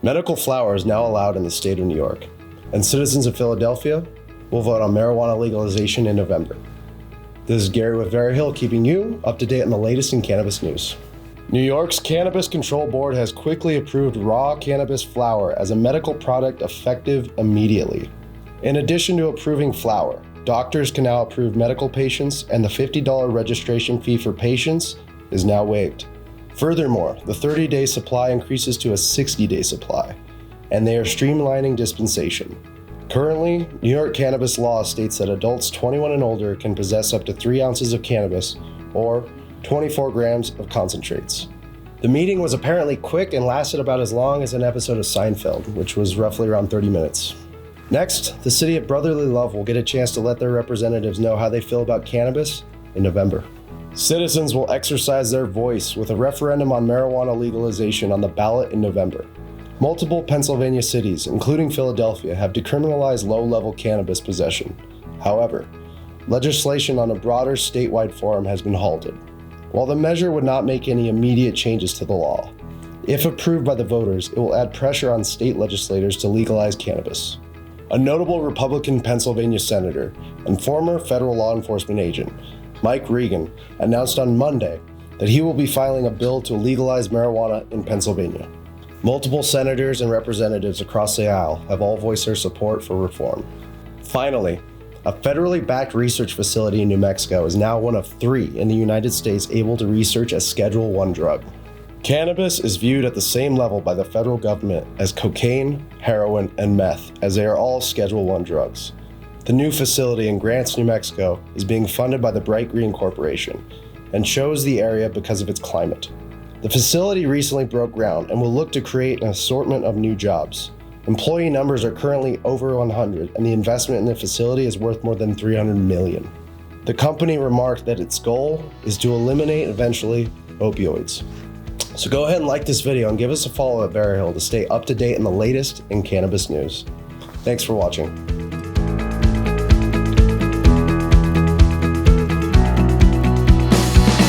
Medical flower is now allowed in the state of New York, and citizens of Philadelphia will vote on marijuana legalization in November. This is Gary with Veriheal, keeping you up to date on the latest in cannabis news. New York's Cannabis Control Board has quickly approved raw cannabis flower as a medical product effective immediately. In addition to approving flower, doctors can now approve medical patients, and the $50 registration fee for patients is now waived. Furthermore, the 30-day supply increases to a 60-day supply, and they are streamlining dispensation. Currently, New York cannabis law states that adults 21 and older can possess up to 3 ounces of cannabis or 24 grams of concentrates. The meeting was apparently quick and lasted about as long as an episode of Seinfeld, which was roughly around 30 minutes. Next, the city of brotherly love will get a chance to let their representatives know how they feel about cannabis in November. Citizens will exercise their voice with a referendum on marijuana legalization on the ballot in November. Multiple Pennsylvania cities, including Philadelphia, have decriminalized low-level cannabis possession. However, legislation on a broader statewide forum has been halted. While the measure would not make any immediate changes to the law, if approved by the voters, it will add pressure on state legislators to legalize cannabis. A notable Republican Pennsylvania senator and former federal law enforcement agent, Mike Regan, announced on Monday that he will be filing a bill to legalize marijuana in Pennsylvania. Multiple senators and representatives across the aisle have all voiced their support for reform. Finally, a federally backed research facility in New Mexico is now one of 3 in the United States able to research a Schedule I drug. Cannabis is viewed at the same level by the federal government as cocaine, heroin, and meth, as they are all Schedule I drugs. The new facility in Grants, New Mexico, is being funded by the Bright Green Corporation and chose the area because of its climate. The facility recently broke ground and will look to create an assortment of new jobs. Employee numbers are currently over 100, and the investment in the facility is worth more than $300 million. The company remarked that its goal is to eliminate, eventually, opioids. So go ahead and like this video and give us a follow at Veriheal to stay up to date on the latest in cannabis news. Thanks for watching.